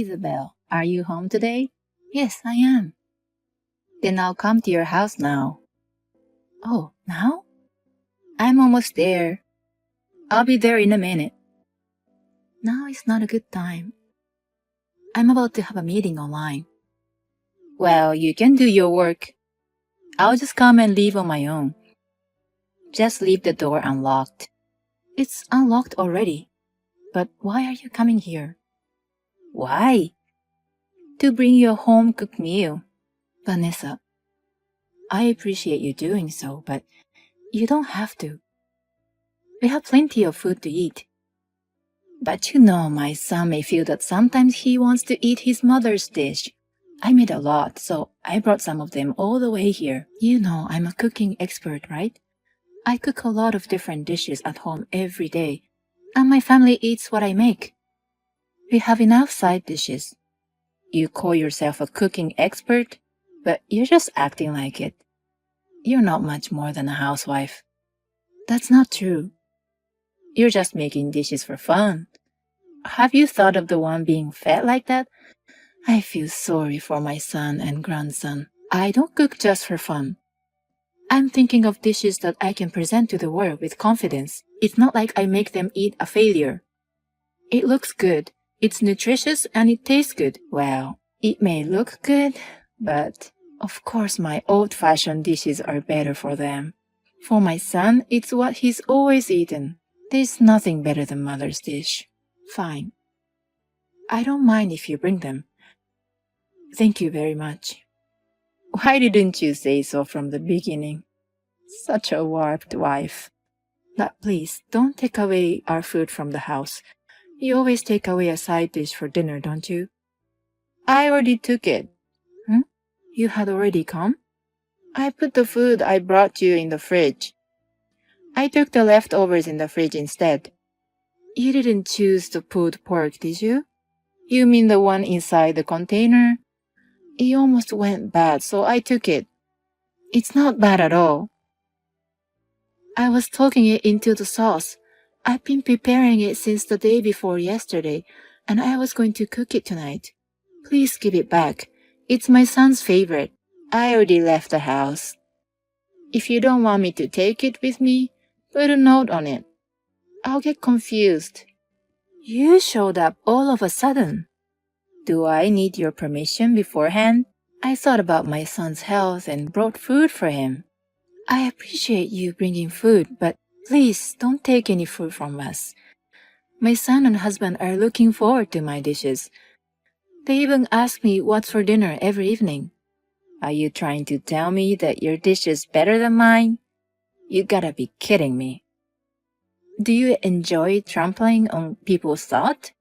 Isabel, are you home today? Yes, I am. Then I'll come to your house now. Oh, now? I'm almost there. I'll be there in a minute. Now is not a good time. I'm about to have a meeting online. Well, you can do your work. I'll just come and leave on my own. Just leave the door unlocked. It's unlocked already. But why are you coming here? Why? To bring you a home-cooked meal. Vanessa, I appreciate you doing so, but you don't have to. We have plenty of food to eat. But you know, my son may feel that sometimes he wants to eat his mother's dish. I made a lot, so I brought some of them all the way here. You know, I'm a cooking expert, right? I cook a lot of different dishes at home every day, and my family eats what I make. We have enough side dishes. You call yourself a cooking expert, but you're just acting like it. You're not much more than a housewife. That's not true. You're just making dishes for fun. Have you thought of the one being fed like that? I feel sorry for my son and grandson. I don't cook just for fun. I'm thinking of dishes that I can present to the world with confidence. It's not like I make them eat a failure. It looks good, it's nutritious, and it tastes good. Well, it may look good, but of course my old-fashioned dishes are better for them. For my son, it's what he's always eaten. There's nothing better than mother's dish. Fine. I don't mind if you bring them. Thank you very much. Why didn't you say so from the beginning? Such a warped wife. But please, don't take away our food from the house. You always take away a side dish for dinner, don't you? I already took it. You had already come? I put the food I brought you in the fridge. I took the leftovers in the fridge instead. You didn't choose the pulled pork, did you? You mean the one inside the container? It almost went bad, so I took it. It's not bad at all. I was talking it into the sauce. I've been preparing it since the day before yesterday, and I was going to cook it tonight. Please give it back. It's my son's favorite. I already left the house. If you don't want me to take it with me, put a note on it. I'll get confused. You showed up all of a sudden. Do I need your permission beforehand? I thought about my son's health and brought food for him. I appreciate you bringing food, but please don't take any food from us. My son and husband are looking forward to my dishes. They even ask me what's for dinner every evening. Are you trying to tell me that your dish is better than mine? You gotta be kidding me. Do you enjoy trampling on people's thought?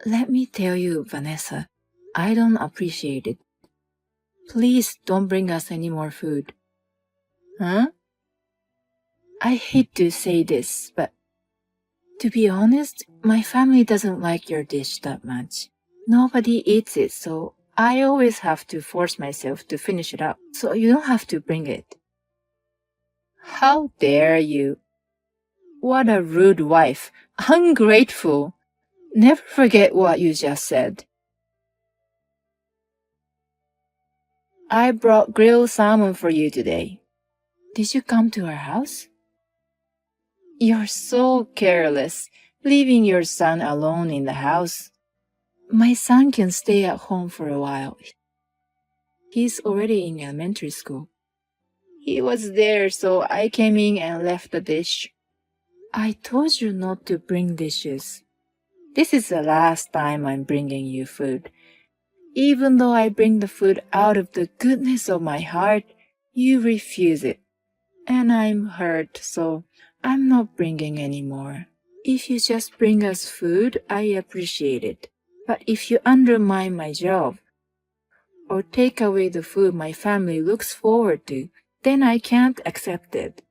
Let me tell you, Vanessa, I don't appreciate it. Please don't bring us any more food. Huh? I hate to say this, but to be honest, my family doesn't like your dish that much. Nobody eats it, so I always have to force myself to finish it up, so you don't have to bring it. How dare you? What a rude wife. Ungrateful. Never forget what you just said. I brought grilled salmon for you today. Did you come to our house? You're so careless, leaving your son alone in the house. My son can stay at home for a while. He's already in elementary school. He was there, so I came in and left the dish. I told you not to bring dishes. This is the last time I'm bringing you food. Even though I bring the food out of the goodness of my heart, you refuse it. And I'm hurt, so I'm not bringing any more. If you just bring us food, I appreciate it. But if you undermine my job, or take away the food my family looks forward to, then I can't accept it.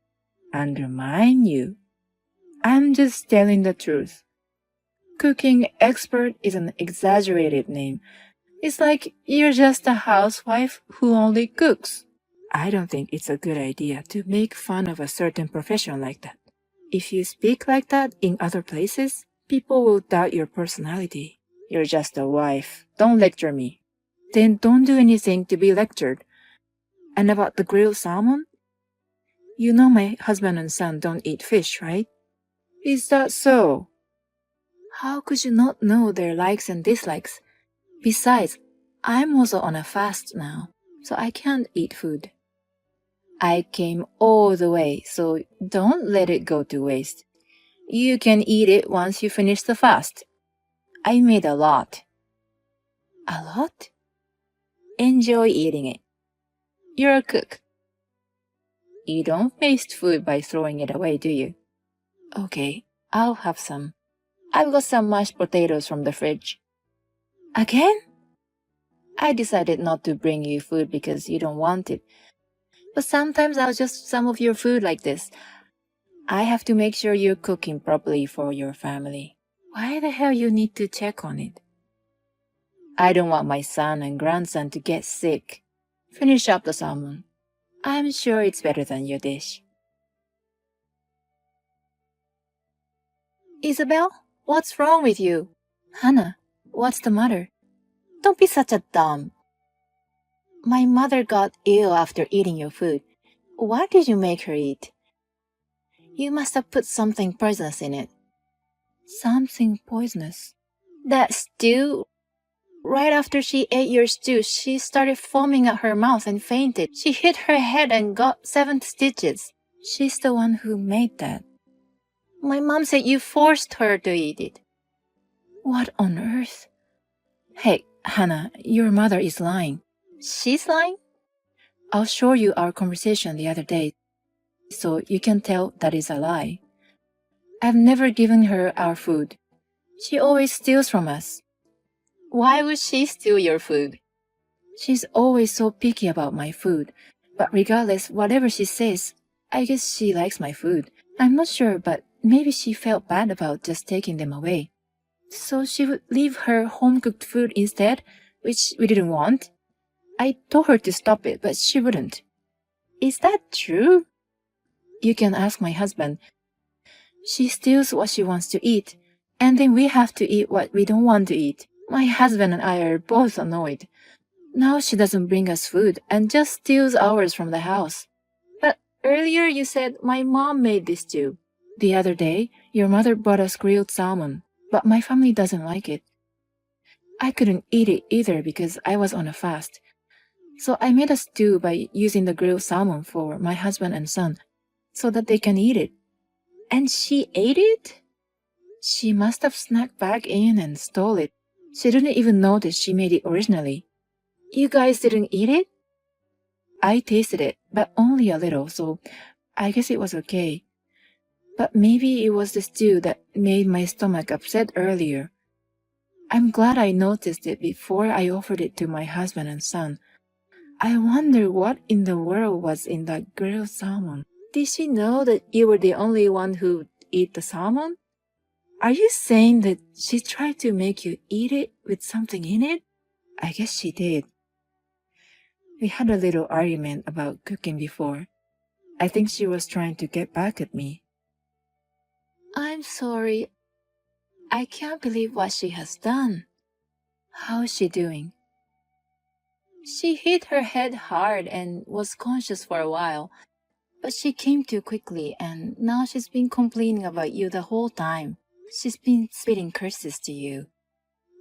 Undermine you? I'm just telling the truth. Cooking expert is an exaggerated name. It's like you're just a housewife who only cooks. I don't think it's a good idea to make fun of a certain profession like that. If you speak like that in other places, people will doubt your personality. You're just a wife. Don't lecture me. Then don't do anything to be lectured. And about the grilled salmon? You know my husband and son don't eat fish, right? Is that so? How could you not know their likes and dislikes? Besides, I'm also on a fast now, so I can't eat food. I came all the way, so don't let it go to waste. You can eat it once you finish the fast. I made a lot. A lot? Enjoy eating it. You're a cook. You don't waste food by throwing it away, do you? Okay, I'll have some. I've got some mashed potatoes from the fridge. Again? I decided not to bring you food because you don't want it. But sometimes I'll just some of your food like this. I have to make sure you're cooking properly for your family. Why the hell you need to check on it? I don't want my son and grandson to get sick. Finish up the salmon. I'm sure it's better than your dish. Isabel, what's wrong with you? Hannah, what's the matter? Don't be such a dumb. My mother got ill after eating your food. Why did you make her eat? You must have put something poisonous in it. Something poisonous? That stew? Right after she ate your stew, she started foaming at her mouth and fainted. She hit her head and got 7 stitches. She's the one who made that. My mom said you forced her to eat it. What on earth? Hey, Hannah, your mother is lying. She's lying? I'll show you our conversation the other day, so you can tell that is a lie. I've never given her our food. She always steals from us. Why would she steal your food? She's always so picky about my food, but regardless, whatever she says, I guess she likes my food. I'm not sure, but maybe she felt bad about just taking them away. So she would leave her home-cooked food instead, which we didn't want. I told her to stop it, but she wouldn't. Is that true? You can ask my husband. She steals what she wants to eat, and then we have to eat what we don't want to eat. My husband and I are both annoyed. Now she doesn't bring us food and just steals ours from the house. But earlier you said my mom made this too. The other day, your mother brought us grilled salmon, but my family doesn't like it. I couldn't eat it either because I was on a fast. So I made a stew by using the grilled salmon for my husband and son so that they can eat it. And she ate it? She must have snuck back in and stole it. She didn't even notice she made it originally. You guys didn't eat it? I tasted it, but only a little, so I guess it was okay. But maybe it was the stew that made my stomach upset earlier. I'm glad I noticed it before I offered it to my husband and son. I wonder what in the world was in that grilled salmon. Did she know that you were the only one who'd eat the salmon? Are you saying that she tried to make you eat it with something in it? I guess she did. We had a little argument about cooking before. I think she was trying to get back at me. I'm sorry. I can't believe what she has done. How's she doing? She hit her head hard and was conscious for a while, but she came to quickly and now she's been complaining about you the whole time. She's been spitting curses to you.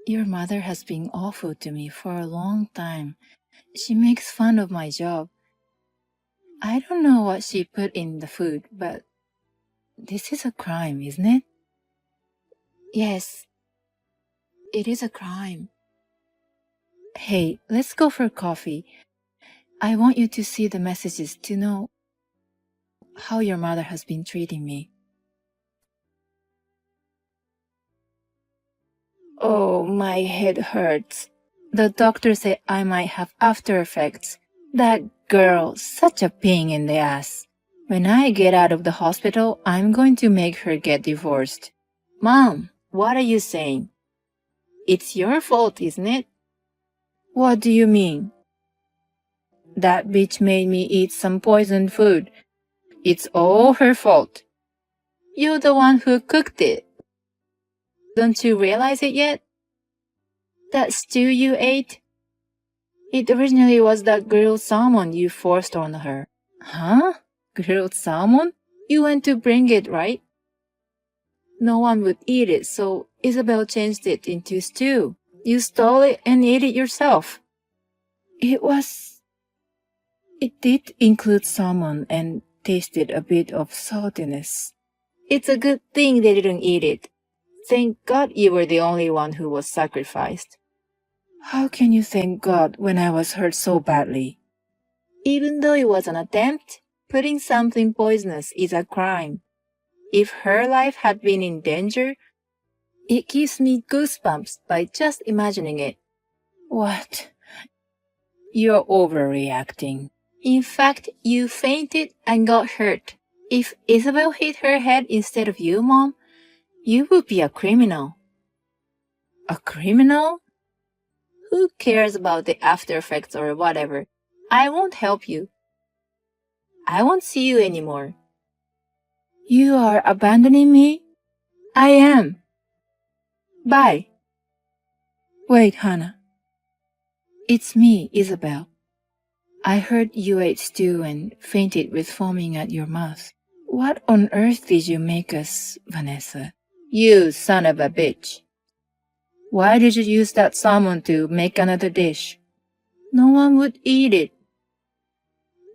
Your mother has been awful to me for a long time. She makes fun of my job. I don't know what she put in the food, but this is a crime, isn't it? Yes, it is a crime. Hey, let's go for coffee. I want you to see the messages to know how your mother has been treating me. Oh, my head hurts. The doctor said I might have after effects. That girl, such a pain in the ass. When I get out of the hospital, I'm going to make her get divorced. Mom, what are you saying? It's your fault, isn't it? What do you mean? That bitch made me eat some poisoned food. It's all her fault. You're the one who cooked it. Don't you realize it yet? That stew you ate? It originally was that grilled salmon you forced on her. Huh? Grilled salmon? You went to bring it, right? No one would eat it, so Isabel changed it into stew. You stole it and ate it yourself. It did include salmon and tasted a bit of saltiness. It's a good thing they didn't eat it. Thank God you were the only one who was sacrificed. How can you thank God when I was hurt so badly? Even though it was an attempt, putting something poisonous is a crime. If her life had been in danger, it gives me goosebumps by just imagining it. What? You're overreacting. In fact, you fainted and got hurt. If Isabel hit her head instead of you, Mom, you would be a criminal. A criminal? Who cares about the after effects or whatever? I won't help you. I won't see you anymore. You are abandoning me? I am. Bye. Wait, Hannah. It's me, Isabel. I heard you ate stew and fainted with foaming at your mouth. What on earth did you make us, Vanessa? You son of a bitch. Why did you use that salmon to make another dish? No one would eat it.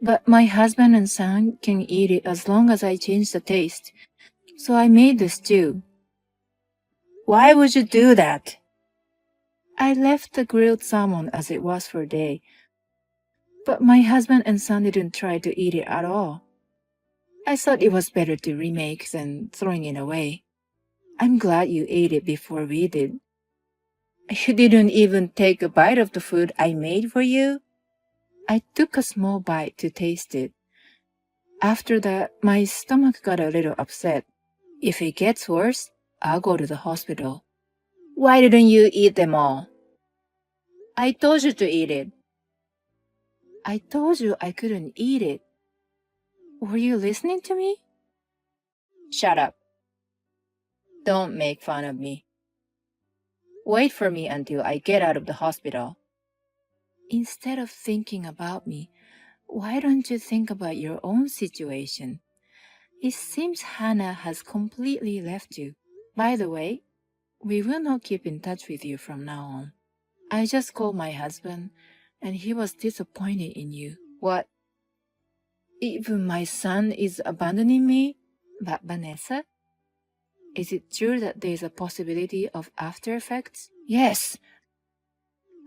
But my husband and son can eat it as long as I change the taste. So I made the stew. Why would you do that? I left the grilled salmon as it was for a day. But my husband and son didn't try to eat it at all. I thought it was better to remake than throwing it away. I'm glad you ate it before we did. You didn't even take a bite of the food I made for you? I took a small bite to taste it. After that, my stomach got a little upset. If it gets worse, I'll go to the hospital. Why didn't you eat them all? I told you to eat it. I told you I couldn't eat it. Were you listening to me? Shut up. Don't make fun of me. Wait for me until I get out of the hospital. Instead of thinking about me, why don't you think about your own situation? It seems Hannah has completely left you. By the way, we will not keep in touch with you from now on. I just called my husband, and he was disappointed in you. What? Even my son is abandoning me? But Vanessa? Is it true that there is a possibility of after effects? Yes.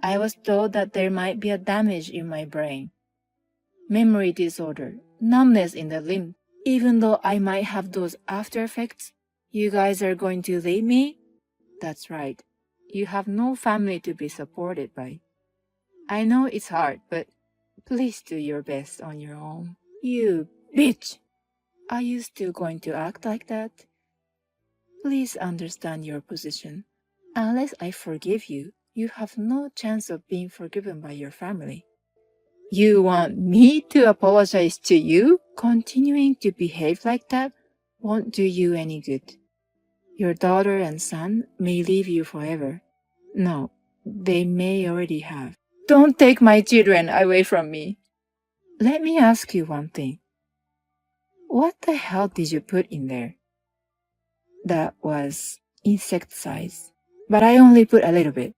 I was told that there might be a damage in my brain. Memory disorder, numbness in the limb. Even though I might have those after effects, you guys are going to leave me? That's right. You have no family to be supported by. I know it's hard, but please do your best on your own. You bitch! Are you still going to act like that? Please understand your position. Unless I forgive you, you have no chance of being forgiven by your family. You want me to apologize to you? Continuing to behave like that won't do you any good. Your daughter and son may leave you forever. No, they may already have. Don't take my children away from me. Let me ask you one thing. What the hell did you put in there? That was insecticide, but I only put a little bit.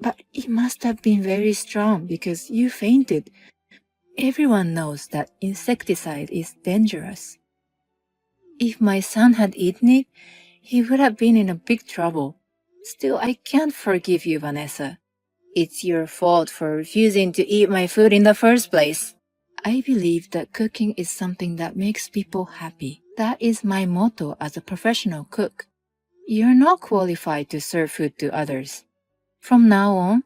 But it must have been very strong because you fainted. Everyone knows that insecticide is dangerous. If my son had eaten it, he would have been in a big trouble. Still, I can't forgive you, Vanessa. It's your fault for refusing to eat my food in the first place. I believe that cooking is something that makes people happy. That is my motto as a professional cook. You're not qualified to serve food to others. From now on,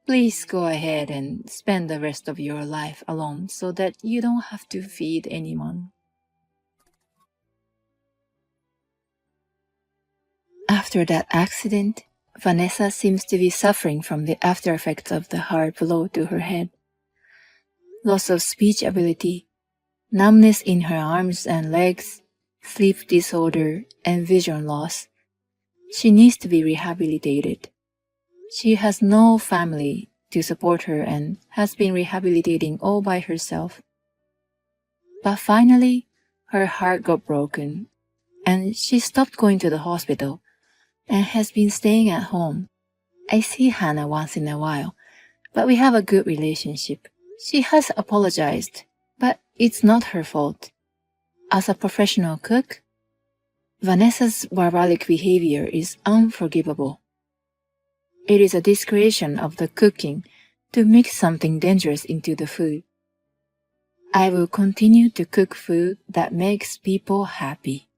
please go ahead and spend the rest of your life alone so that you don't have to feed anyone. After that accident, Vanessa seems to be suffering from the after effects of the hard blow to her head. Loss of speech ability, numbness in her arms and legs, sleep disorder, and vision loss. She needs to be rehabilitated. She has no family to support her and has been rehabilitating all by herself. But finally, her heart got broken and she stopped going to the hospital and has been staying at home. I see Hannah once in a while, but we have a good relationship. She has apologized, but it's not her fault. As a professional cook, Vanessa's barbaric behavior is unforgivable. It is a discretion of the cooking to mix something dangerous into the food. I will continue to cook food that makes people happy.